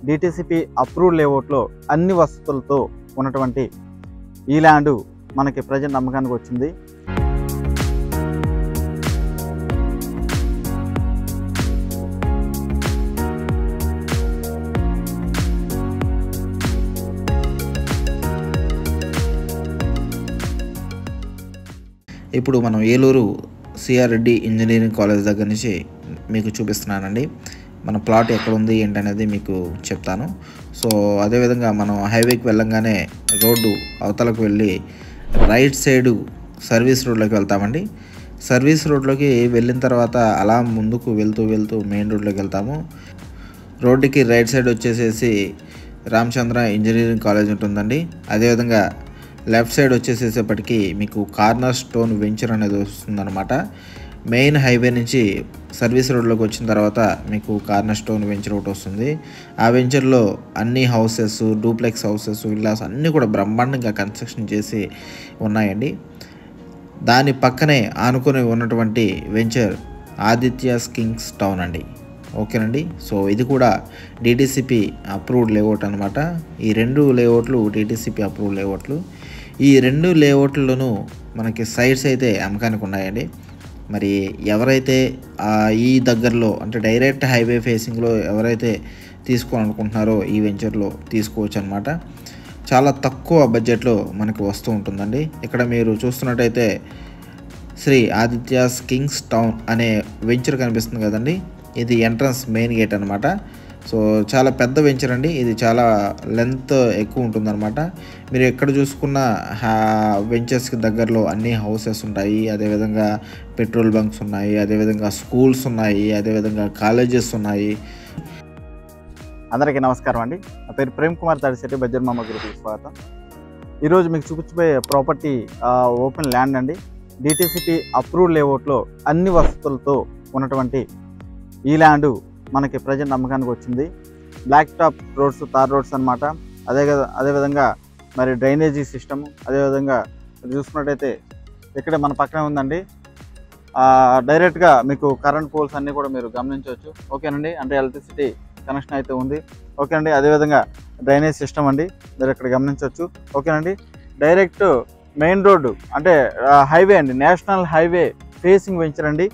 DTCP approved లేఅవుట్లో అన్ని వసతులతో ఉన్నటువంటి ఈ ల్యాండ్ మనకి ప్రజెంట్ అమ్మకానికి వచ్చింది. ఇప్పుడు మనం Eluru CR Reddy engineering college దగ్గర నుంచి మీకు చూపిస్తున్నానండి. మన ప్లాట్ ఎక్కడ ఉంది ఏంటనేది మీకు చెప్తాను. సో అదేవిధంగా మనం హైవేకి వెళ్ళంగానే రోడ్డు అవతలకు వెళ్ళి రైట్ సైడు సర్వీస్ రోడ్లోకి వెళ్తామండి. సర్వీస్ రోడ్లోకి వెళ్ళిన తర్వాత అలా ముందుకు వెళ్తూ మెయిన్ రోడ్లోకి వెళ్తాము. రోడ్డుకి రైట్ సైడ్ వచ్చేసేసి రామచంద్ర ఇంజనీరింగ్ కాలేజ్ ఉంటుందండి. అదేవిధంగా లెఫ్ట్ సైడ్ వచ్చేసేపటికి మీకు కార్నర్ స్టోన్ వెంచర్ అనేది వస్తుందన్నమాట. మెయిన్ హైవే నుంచి సర్వీస్ రోడ్లోకి వచ్చిన తర్వాత మీకు కార్నర్ స్టోన్ వెంచర్ ఒకటి వస్తుంది. ఆ వెంచర్లో అన్ని హౌసెస్, డూప్లెక్స్ హౌసెస్, విల్లాస్ అన్నీ కూడా బ్రహ్మాండంగా కన్స్ట్రక్షన్ చేసి ఉన్నాయండి. దాని పక్కనే ఆనుకొని ఉన్నటువంటి వెంచర్ ఆదిత్యాస్ కింగ్స్ టౌన్ అండి. ఓకేనండి. సో ఇది కూడా డిటిసిపి అప్రూవ్డ్ లేఅవుట్ అనమాట. ఈ రెండు లేఅవుట్లు డిటిసిపి అప్రూవ్డ్ లేఅవుట్లు. ఈ రెండు లేఅవుట్లలోనూ మనకి సైట్స్ అయితే అమ్మకానికి ఉన్నాయండి. మరి ఎవరైతే ఈ దగ్గరలో అంటే డైరెక్ట్ హైవే ఫేసింగ్లో ఎవరైతే తీసుకోవాలనుకుంటున్నారో ఈ వెంచర్లో తీసుకోవచ్చు అనమాట. చాలా తక్కువ బడ్జెట్లో మనకు వస్తూ ఉంటుందండి. ఇక్కడ మీరు చూస్తున్నట్టయితే శ్రీ ఆదిత్యాస్ కింగ్స్ టౌన్ అనే వెంచర్ కనిపిస్తుంది కదండి. ఇది ఎంట్రన్స్ మెయిన్ గేట్ అనమాట. సో చాలా పెద్ద వెంచర్ అండి. ఇది చాలా లెంత్ ఎక్కువ ఉంటుందన్నమాట. మీరు ఎక్కడ చూసుకున్న వెంచర్స్కి దగ్గరలో అన్ని హౌసెస్ ఉంటాయి. అదేవిధంగా పెట్రోల్ బంక్స్ ఉన్నాయి, అదేవిధంగా స్కూల్స్ ఉన్నాయి, అదేవిధంగా కాలేజెస్ ఉన్నాయి. అందరికీ నమస్కారం అండి. నా పేరు ప్రేమ్ కుమార్ తాడిశెట్టి, బడ్జెట్ మామ గ్రూప్కి స్వాగతం. ఈరోజు మీకు చూపించబోయే ప్రాపర్టీ ఓపెన్ ల్యాండ్ అండి. డిటిసిపి అప్రూవ్డ్ లేఅవుట్లో అన్ని వసతులతో ఉన్నటువంటి ఈ ల్యాండ్ మనకి ప్రజెంట్ అమ్మకానికి వచ్చింది. Black top roads, tar roads అనమాట. అదేవిధంగా మరి డ్రైనేజీ సిస్టమ్, అదేవిధంగా చూసుకున్నట్టయితే ఇక్కడ మన పక్కనే ఉందండి. డైరెక్ట్గా మీకు కరెంట్ పోల్స్ అన్నీ కూడా మీరు గమనించవచ్చు. ఓకేనండి. అంటే ఎలక్ట్రిసిటీ కనెక్షన్ అయితే ఉంది. ఓకేనండి. అదేవిధంగా డ్రైనేజ్ సిస్టమ్ అండి, మీరు ఇక్కడ గమనించవచ్చు. ఓకేనండి. డైరెక్ట్ మెయిన్ రోడ్డు అంటే హైవే అండి, నేషనల్ హైవే ఫేసింగ్ వెంచర్ అండి.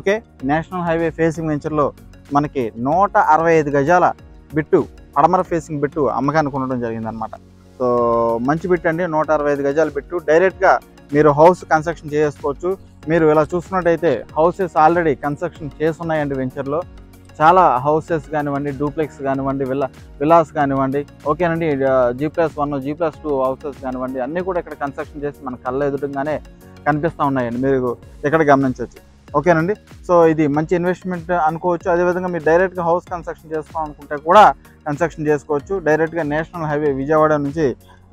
ఓకే, నేషనల్ హైవే ఫేసింగ్ వెంచర్లో మనకి 165 గజాల బిట్టు, పడమర ఫేసింగ్ బిట్టు అమ్మకానికి ఉండడం జరిగిందనమాట. సో మంచి బిట్ అండి, 165 గజాల బిట్టు. డైరెక్ట్గా మీరు హౌస్ కన్స్ట్రక్షన్ చేసుకోవచ్చు. మీరు ఇలా చూసుకున్నట్టయితే హౌసెస్ ఆల్రెడీ కన్స్ట్రక్షన్ చేసున్నాయండి వెంచర్లో. చాలా హౌసెస్ కానివ్వండి, డూప్లెక్స్ కానివ్వండి, విల్లాస్ కానివ్వండి. ఓకేనండి. G+1, G+2 హౌసెస్ కానివ్వండి, అన్నీ కూడా ఇక్కడ కన్స్ట్రక్షన్ చేసి మన కళ్ళ ఎదురుగానే కనిపిస్తూ ఉన్నాయండి, మీరు ఇక్కడ గమనించవచ్చు. ఓకేనండి. సో ఇది మంచి ఇన్వెస్ట్మెంట్ అనుకోవచ్చు. అదేవిధంగా మీరు డైరెక్ట్గా హౌస్ కన్స్ట్రక్షన్ చేసుకోవాలనుకుంటే కూడా కన్స్ట్రక్షన్ చేసుకోవచ్చు. డైరెక్ట్గా నేషనల్ హైవే విజయవాడ నుంచి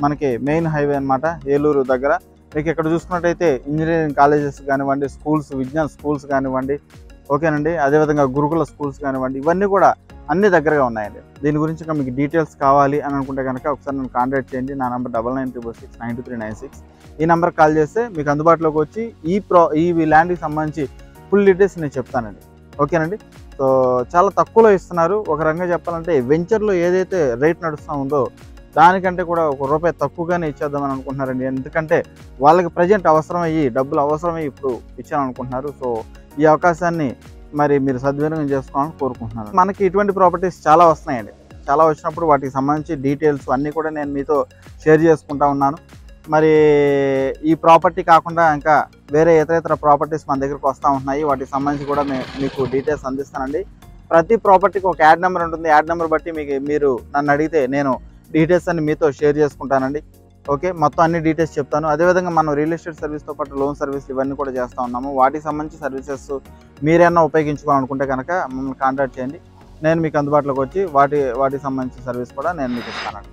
మనకి మెయిన్ హైవే అనమాట, ఏలూరు దగ్గర. మీకు ఇక్కడ చూసుకున్నట్టయితే ఇంజనీరింగ్ కాలేజెస్ కానివ్వండి, స్కూల్స్, విజ్ఞాన్ స్కూల్స్ కానివ్వండి. ఓకేనండి. అదేవిధంగా గురుకుల స్కూల్స్ కానివ్వండి, ఇవన్నీ కూడా అన్ని దగ్గరగా ఉన్నాయండి. దీని గురించి ఇంకా మీకు డీటెయిల్స్ కావాలి అని అనుకుంటే కనుక ఒకసారి నన్ను కాంటాక్ట్ చేయండి. నా నెంబర్ 9966692396. ఈ నెంబర్కి కాల్ చేస్తే మీకు అందుబాటులోకి వచ్చి ఈ ల్యాండ్కి సంబంధించి ఫుల్ డీటెయిల్స్ నేను చెప్తానండి. ఓకేనండి. సో చాలా తక్కువలో ఇస్తున్నారు. ఒక రకంగా చెప్పాలంటే వెంచర్లో ఏదైతే రేట్ నడుస్తూ ఉందో దానికంటే కూడా ₹1 తక్కువగానే ఇచ్చేద్దామని అనుకుంటున్నారండి. ఎందుకంటే వాళ్ళకి ప్రజెంట్ డబ్బులు అవసరమయ్యి ఇప్పుడు ఇచ్చారనుకుంటున్నారు. సో ఈ అవకాశాన్ని మరి మీరు సద్వినియోగం చేసుకోవాలని కోరుకుంటున్నాను. మనకి ఇటువంటి ప్రాపర్టీస్ చాలా వస్తున్నాయండి. చాలా వచ్చినప్పుడు వాటికి సంబంధించి డీటెయిల్స్ అన్నీ కూడా నేను మీతో షేర్ చేసుకుంటా ఉన్నాను. మరి ఈ ప్రాపర్టీ కాకుండా ఇంకా వేరే ఇతర ప్రాపర్టీస్ మన దగ్గరకు వస్తూ ఉంటున్నాయి. వాటికి సంబంధించి కూడా మీకు డీటెయిల్స్ అందిస్తానండి. ప్రతి ప్రాపర్టీకి ఒక యాడ్ నెంబర్ ఉంటుంది. యాడ్ నెంబర్ బట్టి మీరు నన్ను అడిగితే నేను డీటెయిల్స్ అన్ని మీతో షేర్ చేసుకుంటానండి. ఓకే, మొత్తం అన్ని డీటెయిల్స్ చెప్తాను. అదేవిధంగా మనం రియల్ ఎస్టేట్ సర్వీస్తో పాటు లోన్ సర్వీస్ ఇవన్నీ కూడా చేస్తూ ఉన్నాము. వాటికి సంబంధించి సర్వీసెస్ మీరేమన్నా ఉపయోగించుకోవాలనుకుంటే కనుక మమ్మల్ని కాంటాక్ట్ చేయండి. నేను మీకు అందుబాటులోకి వచ్చి వాటికి సంబంధించిన సర్వీస్ కూడా నేను మీకు ఇస్తానండి.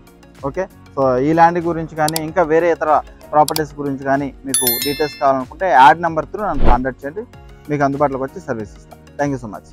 ఓకే, సో ఈ ల్యాండ్ గురించి కానీ ఇంకా వేరే ఇతర ప్రాపర్టీస్ గురించి కానీ మీకు డీటెయిల్స్ కావాలనుకుంటే యాడ్ నెంబర్ త్రూ నన్ను కాంటాక్ట్ చేయండి. మీకు అందుబాటులోకి వచ్చి సర్వీస్ ఇస్తాను. Thank you so much.